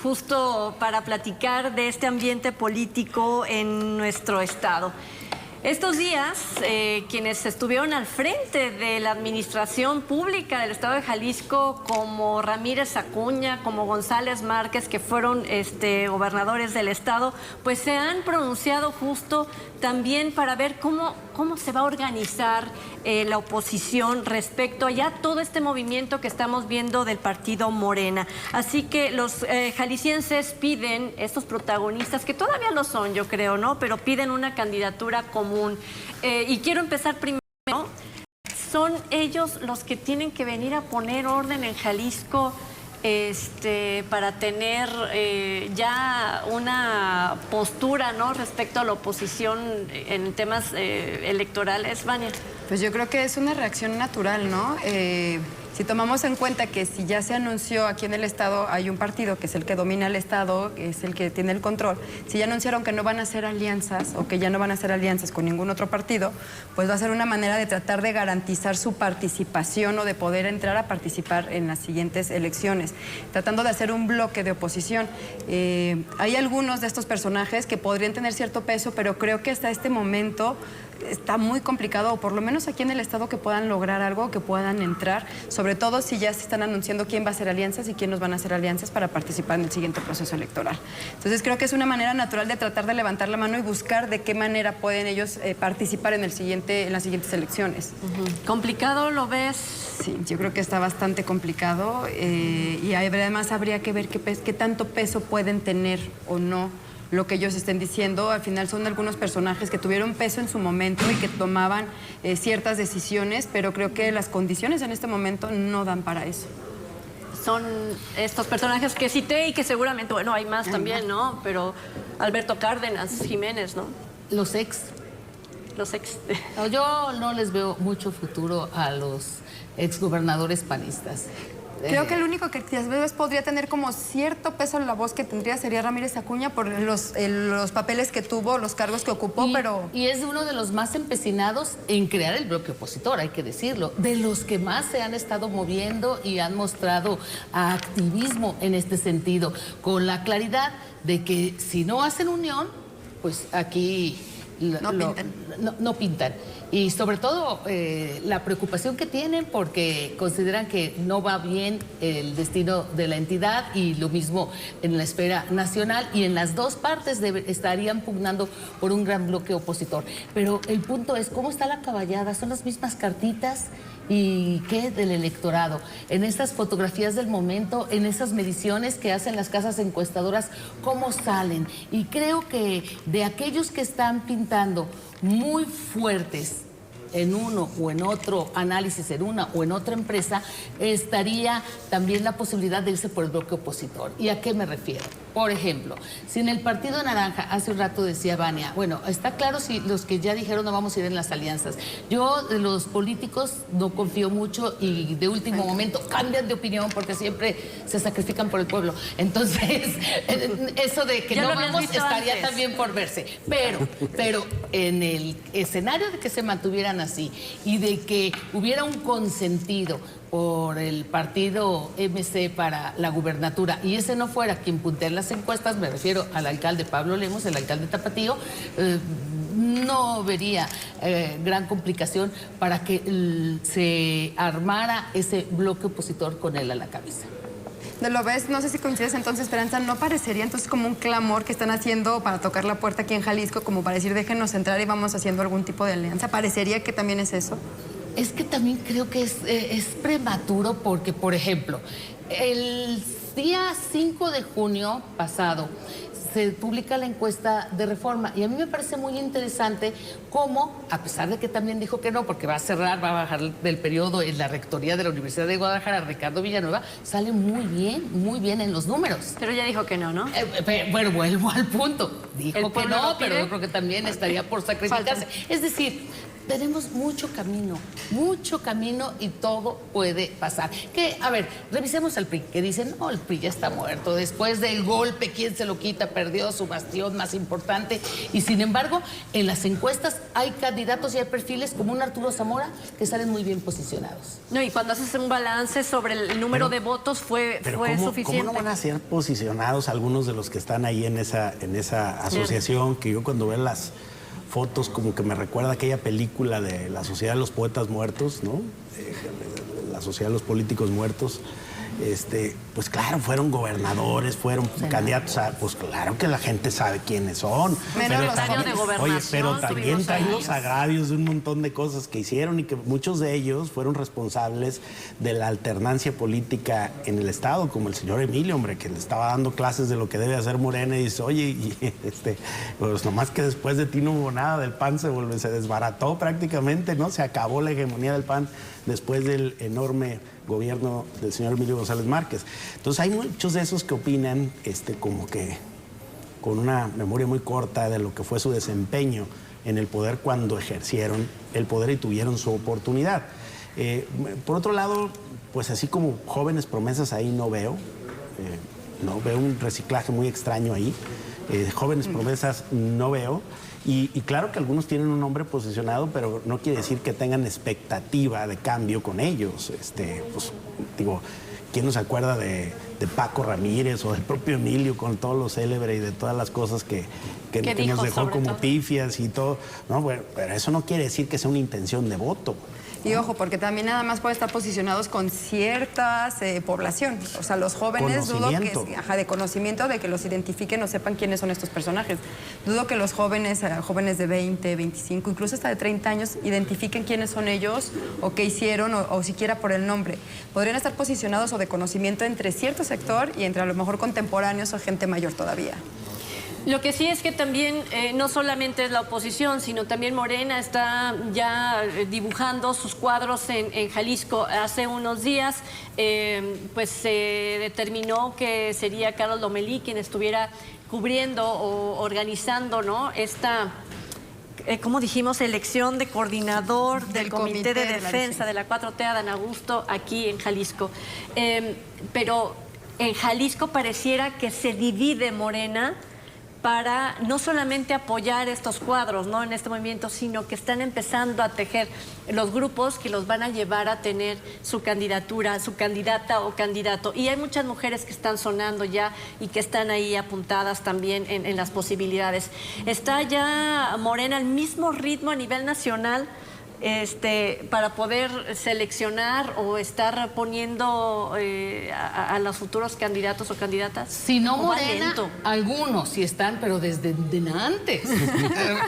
justo para platicar de este ambiente político en nuestro estado. Estos días, quienes estuvieron al frente de la administración pública del estado de Jalisco, como Ramírez Acuña, como González Márquez, que fueron gobernadores del estado, pues se han pronunciado justo también para ver cómo se va a organizar la oposición respecto a ya todo este movimiento que estamos viendo del partido Morena. Así que los jaliscienses piden, estos protagonistas, que todavía lo son, yo creo, ¿no? Pero piden una candidatura común. Y quiero empezar primero, ¿no? Son ellos los que tienen que venir a poner orden en Jalisco para tener ya una postura, ¿no?, respecto a la oposición en temas electorales, Vania. Pues yo creo que es una reacción natural, ¿no? Si tomamos en cuenta que si ya se anunció aquí en el estado, hay un partido que es el que domina el estado, que es el que tiene el control, si ya anunciaron que no van a hacer alianzas o que ya no van a hacer alianzas con ningún otro partido, pues va a ser una manera de tratar de garantizar su participación o de poder entrar a participar en las siguientes elecciones, tratando de hacer un bloque de oposición. Hay algunos de estos personajes que podrían tener cierto peso, pero creo que hasta este momento está muy complicado, o por lo menos aquí en el estado, que puedan lograr algo, que puedan entrar, sobre todo si ya se están anunciando quién va a hacer alianzas y quién nos van a hacer alianzas para participar en el siguiente proceso electoral. Entonces creo que es una manera natural de tratar de levantar la mano y buscar de qué manera pueden ellos participar en las siguientes elecciones. ¿Complicado lo ves? Sí, yo creo que está bastante complicado y además habría que ver qué tanto peso pueden tener o no lo que ellos estén diciendo. Al final son algunos personajes que tuvieron peso en su momento y que tomaban ciertas decisiones, pero creo que las condiciones en este momento no dan para eso. Son estos personajes que cité y que seguramente, bueno, hay más también, ¿no? Pero Alberto Cárdenas, Jiménez, ¿no? Los ex. No, yo no les veo mucho futuro a los exgobernadores panistas. Creo que el único que tal vez podría tener como cierto peso en la voz que tendría sería Ramírez Acuña por los papeles que tuvo, los cargos que ocupó, pero... Y es uno de los más empecinados en crear el bloque opositor, hay que decirlo, de los que más se han estado moviendo y han mostrado activismo en este sentido, con la claridad de que si no hacen unión, pues aquí... No pintan. Y sobre todo la preocupación que tienen porque consideran que no va bien el destino de la entidad, y lo mismo en la esfera nacional, y en las dos partes estarían pugnando por un gran bloque opositor. Pero el punto es cómo está la caballada, son las mismas cartitas. ¿Y qué del electorado? En estas fotografías del momento, en esas mediciones que hacen las casas encuestadoras, ¿cómo salen? Y creo que de aquellos que están pintando muy fuertes en uno o en otro análisis, en una o en otra empresa, estaría también la posibilidad de irse por el bloque opositor. ¿Y a qué me refiero? Por ejemplo, si en el Partido Naranja, hace un rato decía Vania, bueno, está claro si los que ya dijeron no vamos a ir en las alianzas. Yo de los políticos no confío mucho y de último momento cambian de opinión porque siempre se sacrifican por el pueblo. Entonces, eso de que ya no vamos estaría antes también por verse. Pero en el escenario de que se mantuvieran así y de que hubiera un consentido por el partido MC para la gubernatura y ese no fuera quien puntea las encuestas, me refiero al alcalde Pablo Lemos, el alcalde Tapatío, no vería gran complicación para que se armara ese bloque opositor con él a la cabeza. ¿Lo ves? No sé si coincides entonces, Esperanza, ¿no parecería entonces como un clamor que están haciendo para tocar la puerta aquí en Jalisco, como para decir déjenos entrar y vamos haciendo algún tipo de alianza? ¿Parecería que también es eso? Es que también creo que es prematuro porque, por ejemplo, el día 5 de junio pasado se publica la encuesta de Reforma y a mí me parece muy interesante cómo, a pesar de que también dijo que no, porque va a cerrar, va a bajar del periodo en la rectoría de la Universidad de Guadalajara, Ricardo Villanueva, sale muy bien en los números. Pero ya dijo que no, ¿no? Bueno, vuelvo al punto. Dijo que pueblo no, lo pide. pero yo creo que también estaría por sacrificarse. Es decir, tenemos mucho camino y todo puede pasar. Que, a ver, revisemos al PRI, que dicen, no, el PRI ya está muerto. Después del golpe, ¿quién se lo quita? Perdió su bastión más importante. Y sin embargo, en las encuestas hay candidatos y hay perfiles como un Arturo Zamora que salen muy bien posicionados. No, y cuando haces un balance sobre el número de votos fue suficiente. ¿Cómo no van a ser posicionados algunos de los que están ahí en esa asociación? Que yo cuando veo las fotos como que me recuerda aquella película de la Sociedad de los Poetas Muertos, ¿no? La Sociedad de los Políticos Muertos. Pues claro, fueron gobernadores, fueron candidatos a, pues claro que la gente sabe quiénes son. Menos los años de gobernación. Oye, pero también traen los agravios de un montón de cosas que hicieron y que muchos de ellos fueron responsables de la alternancia política en el Estado, como el señor Emilio, hombre, que le estaba dando clases de lo que debe hacer Morena y dice, oye, pues nomás que después de ti no hubo nada, del PAN se desbarató prácticamente, ¿no? Se acabó la hegemonía del PAN después del enorme gobierno del señor Emilio González Márquez. Entonces hay muchos de esos que opinan como que con una memoria muy corta de lo que fue su desempeño en el poder cuando ejercieron el poder y tuvieron su oportunidad. Por otro lado, pues así como jóvenes promesas ahí no veo un reciclaje muy extraño ahí. Jóvenes promesas no veo. Y claro que algunos tienen un nombre posicionado, pero no quiere decir que tengan expectativa de cambio con ellos. Pues digo, ¿quién no se acuerda de Paco Ramírez o del propio Emilio con todo lo célebre y de todas las cosas que nos dejó como pifias y todo? No, bueno, pero eso no quiere decir que sea una intención de voto. Y ojo, porque también nada más puede estar posicionados con ciertas población. O sea, los jóvenes dudo que de conocimiento, de que los identifiquen o sepan quiénes son estos personajes. Dudo que los jóvenes de 20, 25, incluso hasta de 30 años, identifiquen quiénes son ellos o qué hicieron o siquiera por el nombre. Podrían estar posicionados o de conocimiento entre cierto sector y entre a lo mejor contemporáneos o gente mayor todavía. Lo que sí es que también no solamente es la oposición, sino también Morena está ya dibujando sus cuadros en Jalisco. Hace unos días pues se determinó que sería Carlos Lomelí quien estuviera cubriendo o organizando, ¿no? Esta, como dijimos, elección de coordinador del Comité de Defensa de la 4T Adán Augusto aquí en Jalisco. Pero en Jalisco pareciera que se divide Morena para no solamente apoyar estos cuadros, ¿no?, en este movimiento, sino que están empezando a tejer los grupos que los van a llevar a tener su candidatura, su candidata o candidato. Y hay muchas mujeres que están sonando ya y que están ahí apuntadas también en las posibilidades. Está ya Morena al mismo ritmo a nivel nacional para poder seleccionar o estar poniendo a los futuros candidatos o candidatas. Si no Morena, algunos sí están, pero desde antes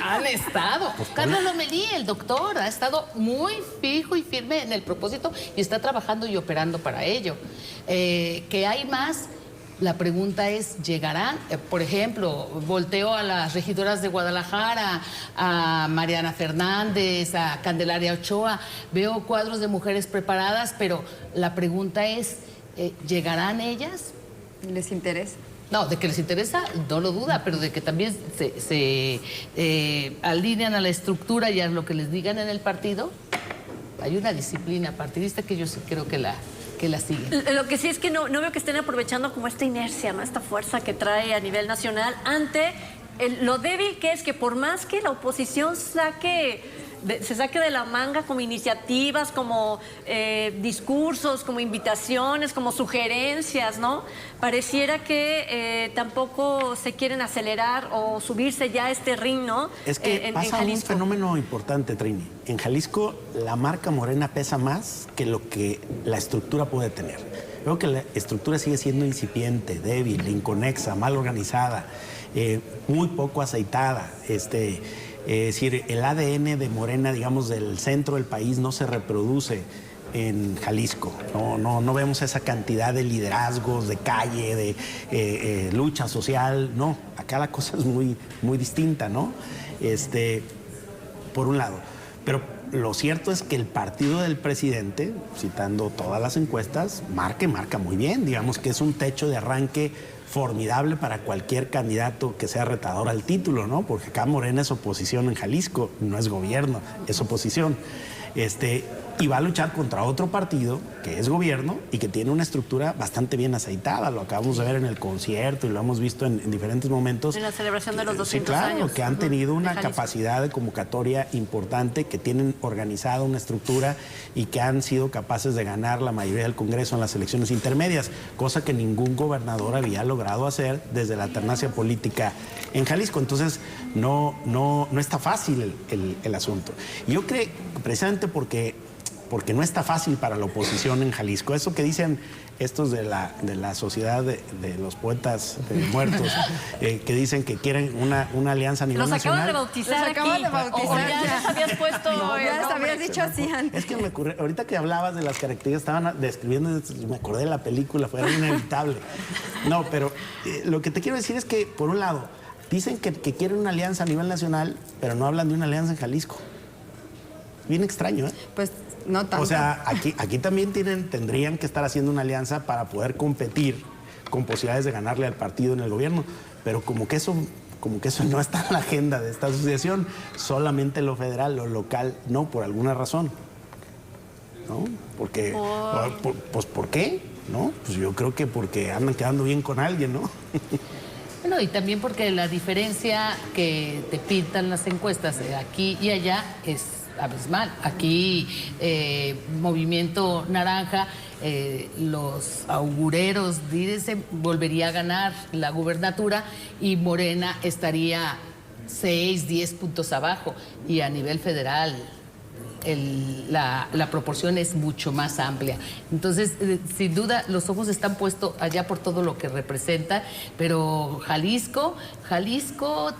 han estado. Carlos Lomelí, el doctor, ha estado muy fijo y firme en el propósito y está trabajando y operando para ello. ¿Que hay más? La pregunta es, ¿llegarán? Por ejemplo, volteo a las regidoras de Guadalajara, a Mariana Fernández, a Candelaria Ochoa. Veo cuadros de mujeres preparadas, pero la pregunta es, ¿llegarán ellas? ¿Les interesa? No, de que les interesa, no lo duda, pero de que también se alinean a la estructura y a lo que les digan en el partido. Hay una disciplina partidista que yo sí creo que la siguen. Lo que sí es que no veo que estén aprovechando como esta inercia, ¿no?, esta fuerza que trae a nivel nacional ante lo débil que es que por más que la oposición saque se saque de la manga como iniciativas, como discursos, como invitaciones, como sugerencias, ¿no? Pareciera que tampoco se quieren acelerar o subirse ya a este ring, ¿no? Es que pasa un fenómeno importante, Trini. En Jalisco la marca Morena pesa más que lo que la estructura puede tener. Creo que la estructura sigue siendo incipiente, débil, inconexa, mal organizada, muy poco aceitada. Es decir, el ADN de Morena, digamos, del centro del país no se reproduce en Jalisco. No vemos esa cantidad de liderazgos, de calle, de lucha social. No, acá la cosa es muy, muy distinta, ¿no? Por un lado. Pero lo cierto es que el partido del presidente, citando todas las encuestas, marca muy bien. Digamos que es un techo de arranque formidable para cualquier candidato que sea retador al título, ¿no? Porque acá Morena es oposición en Jalisco, no es gobierno, es oposición. Y va a luchar contra otro partido que es gobierno y que tiene una estructura bastante bien aceitada. Lo acabamos de ver en el concierto y lo hemos visto en diferentes momentos. En la celebración de los 200 años. Sí, claro, que han tenido una Jalisco. capacidad de convocatoria importante, que tienen organizada una estructura y que han sido capaces de ganar la mayoría del Congreso en las elecciones intermedias, cosa que ningún gobernador había logrado hacer desde la alternancia política en Jalisco. Entonces, no está fácil el asunto. Y yo creo, precisamente porque no está fácil para la oposición en Jalisco. Eso que dicen estos de la sociedad de los poetas muertos, que dicen que quieren una alianza a nivel nacional. Los acaban de bautizar Los acaban de bautizar. O ya les habías puesto el Ya les nombre. habías dicho así antes. Es que me ocurrió, ahorita que hablabas de las características, estaban describiendo, me acordé de la película, fue inevitable. No, pero lo que te quiero decir es que, por un lado, dicen que quieren una alianza a nivel nacional, pero no hablan de una alianza en Jalisco. Bien extraño, ¿eh? Pues no tanto. O sea, aquí también tendrían que estar haciendo una alianza para poder competir con posibilidades de ganarle al partido en el gobierno, pero como que eso no está en la agenda de esta asociación, solamente lo federal, lo local, no, por alguna razón. ¿No? Porque, pues, ¿por qué? ¿No? Pues yo creo que porque andan quedando bien con alguien, ¿no? Bueno, y también porque la diferencia que te pintan las encuestas de aquí y allá es abismal. Aquí, Movimiento Naranja, los augureros dicen volvería a ganar la gubernatura y Morena estaría 6, 10 puntos abajo. Y a nivel federal la proporción es mucho más amplia. Entonces, sin duda, los ojos están puestos allá por todo lo que representa, pero Jalisco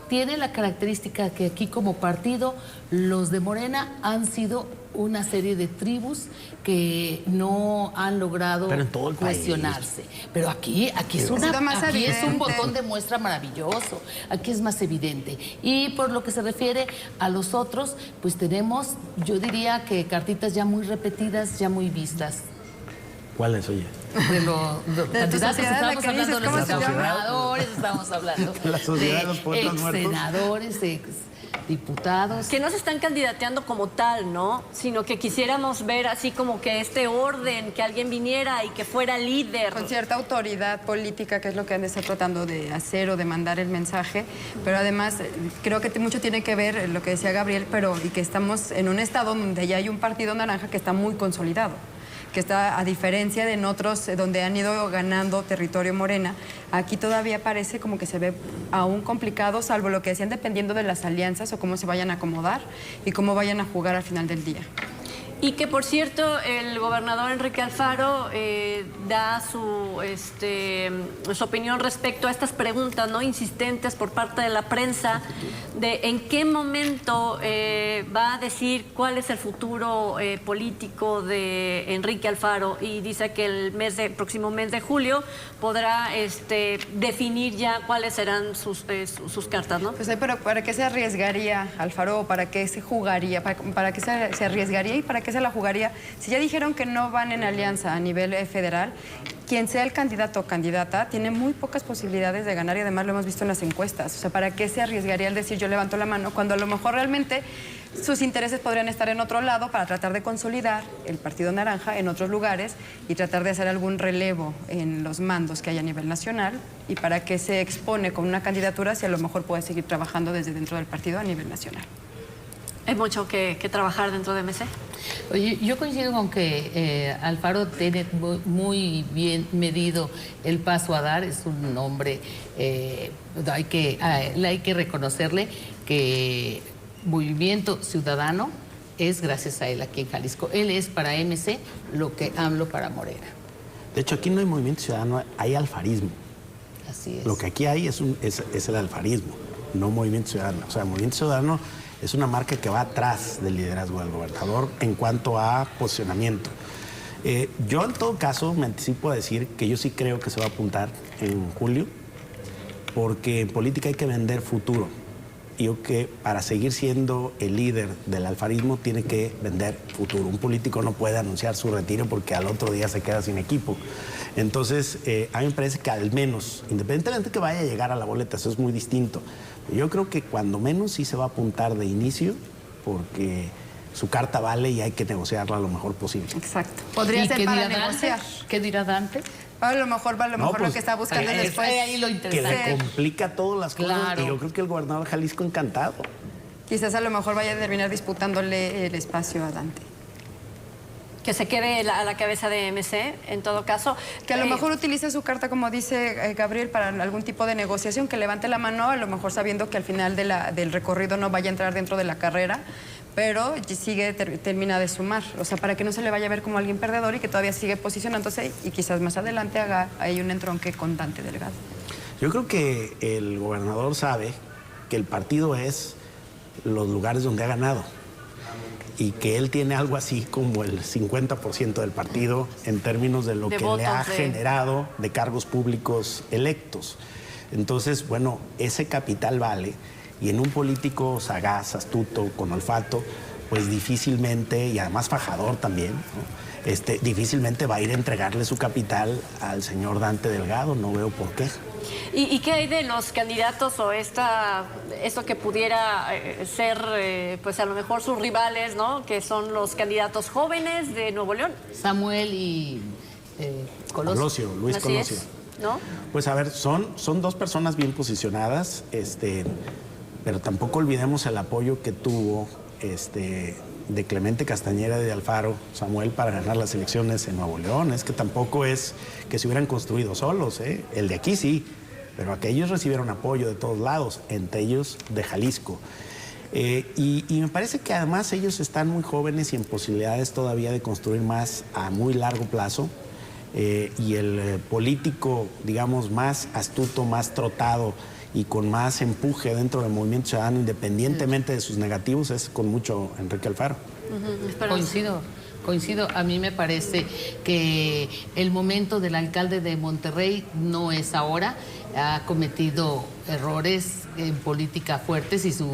tiene la característica que aquí como partido, los de Morena han sido una serie de tribus que no han logrado cuestionarse. Pero aquí es un botón de muestra maravilloso, aquí es más evidente. Y por lo que se refiere a los otros, pues tenemos, yo diría que cartitas ya muy repetidas, ya muy vistas. ¿Cuáles, oye? De los candidatos, estamos hablando de los gobernadores, estamos hablando la sociedad de los poetas muertos, senadores, diputados. Que no se están candidateando como tal, ¿no? Sino que quisiéramos ver así como que este orden, que alguien viniera y que fuera líder. Con cierta autoridad política, que es lo que han de estar tratando de hacer o de mandar el mensaje. Pero además, creo que mucho tiene que ver lo que decía Gabriel, y que estamos en un estado donde ya hay un partido naranja que está muy consolidado, que está, a diferencia de en otros donde han ido ganando territorio Morena, aquí todavía parece como que se ve aún complicado, salvo lo que decían, dependiendo de las alianzas o cómo se vayan a acomodar y cómo vayan a jugar al final del día. Y que, por cierto, el gobernador Enrique Alfaro da su opinión respecto a estas preguntas, ¿no?, insistentes por parte de la prensa, de en qué momento va a decir cuál es el futuro político de Enrique Alfaro, y dice que el próximo mes de julio podrá definir ya cuáles serán sus cartas, ¿no? Pues, pero ¿para qué se arriesgaría Alfaro? ¿Para qué se jugaría? ¿Para qué se arriesgaría y para qué se la jugaría? Si ya dijeron que no van en alianza a nivel federal, quien sea el candidato o candidata tiene muy pocas posibilidades de ganar, y además lo hemos visto en las encuestas. O sea, ¿para qué se arriesgaría al decir yo levanto la mano cuando a lo mejor realmente sus intereses podrían estar en otro lado para tratar de consolidar el Partido Naranja en otros lugares y tratar de hacer algún relevo en los mandos que hay a nivel nacional? ¿Y para qué se expone con una candidatura si a lo mejor puede seguir trabajando desde dentro del partido a nivel nacional? Hay mucho que trabajar dentro de MC. Oye, yo coincido con que Alfaro tiene muy bien medido el paso a dar. Es un hombre, hay que reconocerle que Movimiento Ciudadano es gracias a él aquí en Jalisco. Él es para MC lo que AMLO para Morena. De hecho, aquí no hay Movimiento Ciudadano, hay alfarismo. Así es. Lo que aquí hay es el alfarismo, no Movimiento Ciudadano. O sea, Movimiento Ciudadano es una marca que va atrás del liderazgo del gobernador en cuanto a posicionamiento. Yo, en todo caso, me anticipo a decir que yo sí creo que se va a apuntar en julio, porque en política hay que vender futuro. Y yo que para seguir siendo el líder del alfarismo tiene que vender futuro. Un político no puede anunciar su retiro porque al otro día se queda sin equipo. Entonces, a mí me parece que al menos, independientemente que vaya a llegar a la boleta, eso es muy distinto. Yo creo que cuando menos sí se va a apuntar de inicio, porque su carta vale y hay que negociarla lo mejor posible. Exacto. Podría ser para negociar. ¿Qué dirá Dante? A lo mejor pues, lo que está buscando es después. Ahí lo Que interesante. le complica todas las cosas. Claro. Y yo creo que el gobernador de Jalisco encantado. Quizás a lo mejor vaya a terminar disputándole el espacio a Dante. Que se quede a la cabeza de MC, en todo caso. Que a lo mejor utilice su carta, como dice Gabriel, para algún tipo de negociación, que levante la mano, a lo mejor sabiendo que al final del recorrido no vaya a entrar dentro de la carrera, pero termina de sumar. O sea, para que no se le vaya a ver como alguien perdedor y que todavía sigue posicionándose y quizás más adelante haga ahí un entronque con Dante Delgado. Yo creo que el gobernador sabe que el partido es los lugares donde ha ganado y que él tiene algo así como el 50% del partido en términos de lo que le ha generado de cargos públicos electos. Entonces, bueno, ese capital vale, y en un político sagaz, astuto, con olfato, pues difícilmente, y además fajador también, ¿no? Difícilmente va a ir a entregarle su capital al señor Dante Delgado, no veo por qué. ¿Y qué hay de los candidatos o esto que pudiera ser, pues a lo mejor sus rivales, ¿no? Que son los candidatos jóvenes de Nuevo León. Samuel y Colosio. Luis Así Colosio. es, ¿no? Pues a ver, son dos personas bien posicionadas, pero tampoco olvidemos el apoyo que tuvo de Clemente Castañeda y de Alfaro, Samuel, para ganar las elecciones en Nuevo León. Es que tampoco es que se hubieran construido solos, ¿eh? El de aquí sí, pero aquellos recibieron apoyo de todos lados, entre ellos de Jalisco. Y me parece que además ellos están muy jóvenes y en posibilidades todavía de construir más a muy largo plazo. Y el político, digamos, más astuto, más trotado y con más empuje dentro del Movimiento Ciudadano, independientemente de sus negativos, es con mucho Enrique Alfaro. Coincido. A mí me parece que el momento del alcalde de Monterrey no es ahora. Ha cometido errores en política fuertes y su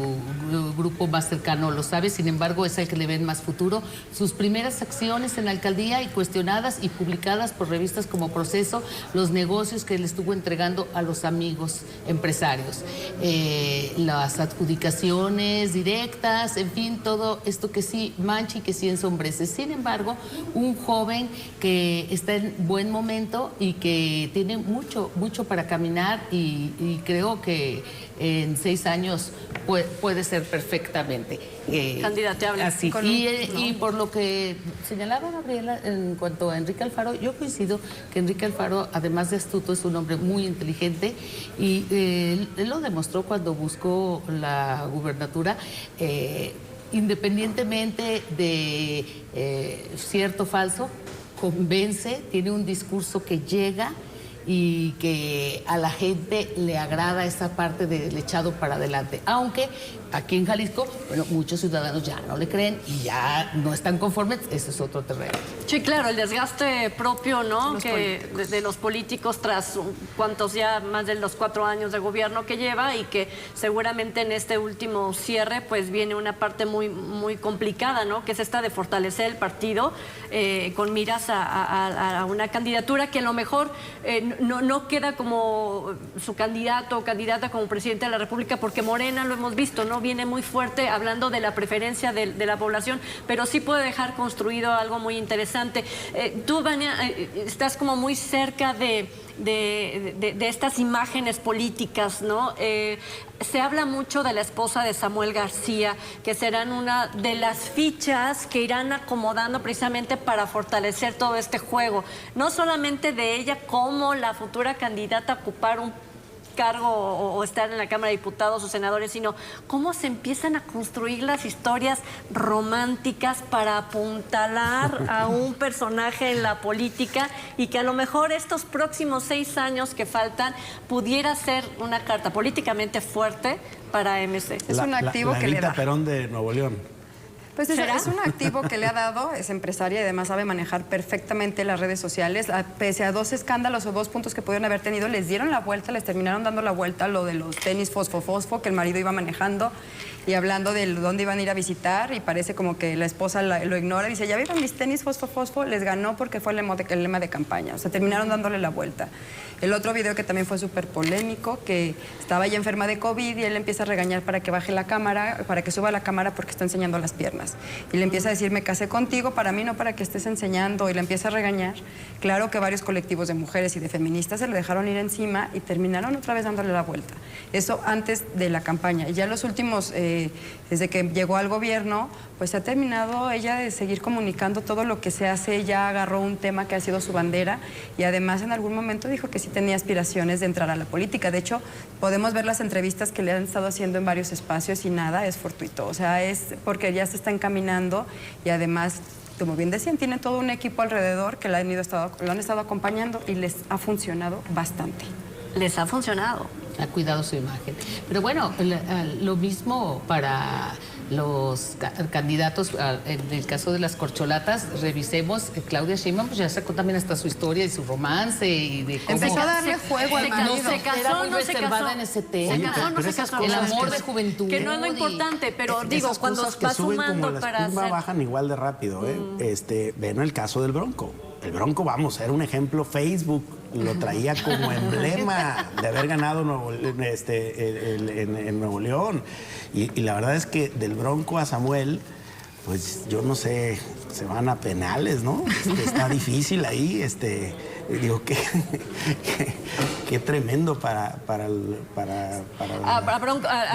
grupo más cercano lo sabe. Sin embargo, es el que le ven más futuro. Sus primeras acciones en la alcaldía y cuestionadas y publicadas por revistas como Proceso, los negocios que le estuvo entregando a los amigos empresarios, las adjudicaciones directas, en fin, todo esto que sí mancha y que sí ensombrece. Sin embargo, un joven que está en buen momento y que tiene mucho para caminar y creo que en 6 años puede ser perfectamente candidateable. Así. Y por lo que señalaba Gabriela en cuanto a Enrique Alfaro, yo coincido que Enrique Alfaro, además de astuto, es un hombre muy inteligente y él lo demostró cuando buscó la gubernatura. Independientemente de cierto o falso, convence, tiene un discurso que llega y que a la gente le agrada esa parte del echado para adelante. Aunque aquí en Jalisco, bueno, muchos ciudadanos ya no le creen y ya no están conformes, ese es otro terreno. Sí, claro, el desgaste propio, ¿no? De los políticos tras cuantos ya más de los 4 años de gobierno que lleva y que seguramente en este último cierre pues viene una parte muy complicada, ¿no? Que es esta de fortalecer el partido con miras a una candidatura que a lo mejor no queda como su candidato o candidata como presidente de la República, porque Morena, lo hemos visto, ¿no? Viene muy fuerte hablando de la preferencia de la población, pero sí puede dejar construido algo muy interesante. Tú, Vania, estás como muy cerca de de estas imágenes políticas, ¿no? Se habla mucho de la esposa de Samuel García, que serán una de las fichas que irán acomodando precisamente para fortalecer todo este juego. No solamente de ella como la futura candidata a ocupar un cargo o estar en la Cámara de Diputados o senadores, sino cómo se empiezan a construir las historias románticas para apuntalar a un personaje en la política y que a lo mejor estos próximos 6 años que faltan pudiera ser una carta políticamente fuerte para MC. Es un activo que le da. Perón de Nuevo León. Pues es un activo que le ha dado, es empresaria y además sabe manejar perfectamente las redes sociales. Pese a 2 escándalos o 2 puntos que pudieron haber tenido, les dieron la vuelta, les terminaron dando la vuelta, lo de los tenis fosfo que el marido iba manejando y hablando de dónde iban a ir a visitar, y parece como que la esposa lo ignora. Dice, ¿ya vieron mis tenis fosfo? Les ganó porque fue el lema de campaña. O sea, terminaron dándole la vuelta. El otro video que también fue súper polémico, que estaba ya enferma de COVID y él le empieza a regañar para que baje la cámara, para que suba la cámara porque está enseñando las piernas. Y le empieza a decir, me casé contigo para mí, no para que estés enseñando, y le empieza a regañar. Claro que varios colectivos de mujeres y de feministas se le dejaron ir encima y terminaron otra vez dándole la vuelta. Eso antes de la campaña. Y ya los últimos, desde que llegó al gobierno, pues ha terminado ella de seguir comunicando todo lo que se hace. Ella agarró un tema que ha sido su bandera y además en algún momento dijo que sí tenía aspiraciones de entrar a la política. De hecho, podemos ver las entrevistas que le han estado haciendo en varios espacios y nada es fortuito. O sea, es porque ya se está encaminando y además, como bien decían, tiene todo un equipo alrededor que lo han estado acompañando y les ha funcionado bastante. Les ha funcionado. Ha cuidado su imagen. Pero bueno, lo mismo para los candidatos. En el caso de las corcholatas, revisemos, Claudia Sheinbaum pues ya sacó también hasta su historia y su romance y de cómo empezó a darle juego al marido. Se casó, era muy no se reservada casó. en ese tema. Se casó, no se casó. El amor de juventud. Que no es lo importante, pero digo, Esas cuando cosas que va suben sumando como la para espuma hacer... bajan igual de rápido, ¿eh? Ven el caso del Bronco. El Bronco, vamos, era un ejemplo. Facebook lo traía como emblema de haber ganado en Nuevo León. Y la verdad es que del Bronco a Samuel, pues yo no sé, se van a penales, ¿no? Está difícil ahí, digo, qué tremendo al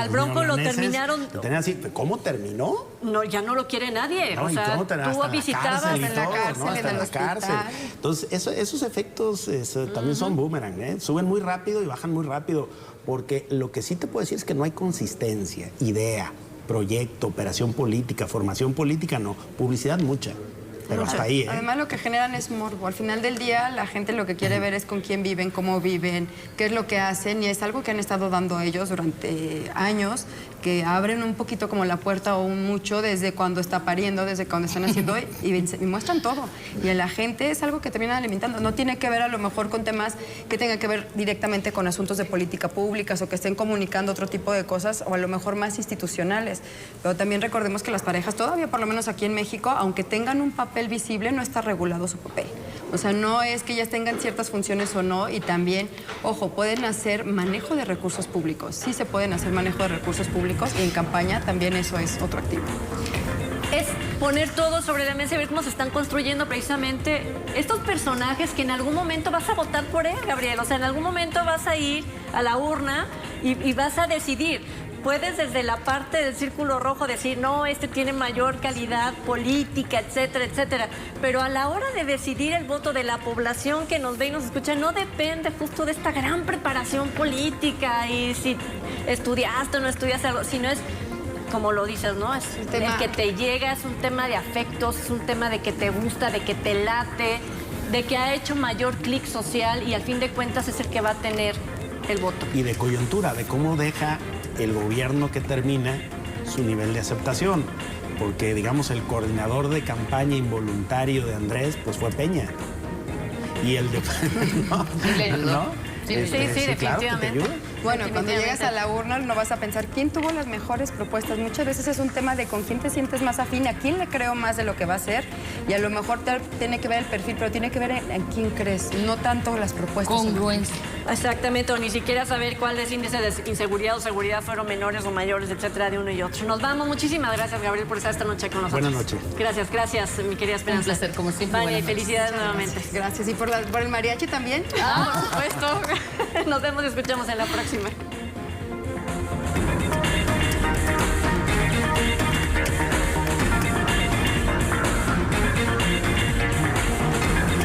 Bronco lo terminaron... Así, ¿cómo terminó? No, ya no lo quiere nadie. No, o sea, tú visitabas en la cárcel, ¿no? en el cárcel. Entonces, esos efectos también son boomerang, ¿eh? Suben muy rápido y bajan muy rápido, porque lo que sí te puedo decir es que no hay consistencia, idea, proyecto, operación política, formación política, no. Publicidad mucha. Pero hasta ahí, ¿eh? Además, lo que generan es morbo. Al final del día, la gente lo que quiere ver es con quién viven, cómo viven, qué es lo que hacen, y es algo que han estado dando ellos durante años, que abren un poquito como la puerta o mucho desde cuando está pariendo, desde cuando están haciendo y muestran todo. Y a la gente es algo que termina alimentando. No tiene que ver a lo mejor con temas que tengan que ver directamente con asuntos de política públicas o que estén comunicando otro tipo de cosas o a lo mejor más institucionales. Pero también recordemos que las parejas todavía, por lo menos aquí en México, aunque tengan un papel visible, no está regulado su papel. O sea, no es que ellas tengan ciertas funciones o no, y también, ojo, pueden hacer manejo de recursos públicos. Sí se pueden hacer manejo de recursos públicos y en campaña también eso es otro activo. Es poner todo sobre la mesa y ver cómo se están construyendo precisamente estos personajes que en algún momento vas a votar por él, Gabriel. O sea, en algún momento vas a ir a la urna y vas a decidir. Puedes desde la parte del círculo rojo decir, no, este tiene mayor calidad política, etcétera, etcétera. Pero a la hora de decidir el voto de la población que nos ve y nos escucha, no depende justo de esta gran preparación política y si estudiaste o no estudiaste algo, sino es, como lo dices, ¿no? Es el que te llega, es un tema de afectos, es un tema de que te gusta, de que te late, de que ha hecho mayor clic social y al fin de cuentas es el que va a tener el voto. Y de coyuntura, de cómo deja el gobierno que termina su nivel de aceptación, porque digamos el coordinador de campaña involuntario de Andrés pues fue Peña y el de ¿no? Sí, definitivamente. Claro que te ayuda. Bueno, cuando llegas a la urna no vas a pensar quién tuvo las mejores propuestas. Muchas veces es un tema de con quién te sientes más afín, a quién le creo más de lo que va a hacer, y a lo mejor tiene que ver el perfil, pero tiene que ver en quién crees, no tanto las propuestas. Congruencia. Exactamente, o ni siquiera saber cuál es índice de inseguridad o seguridad fueron menores o mayores, etcétera, de uno y otro. Nos vamos. Muchísimas gracias, Gabriel, por estar esta noche con nosotros. Buenas noches. Gracias, mi querida Esperanza. Un placer, como siempre. Vania, y felicidades nuevamente. Gracias. ¿Y por el mariachi también? Por supuesto. Nos vemos y escuchamos en la próxima.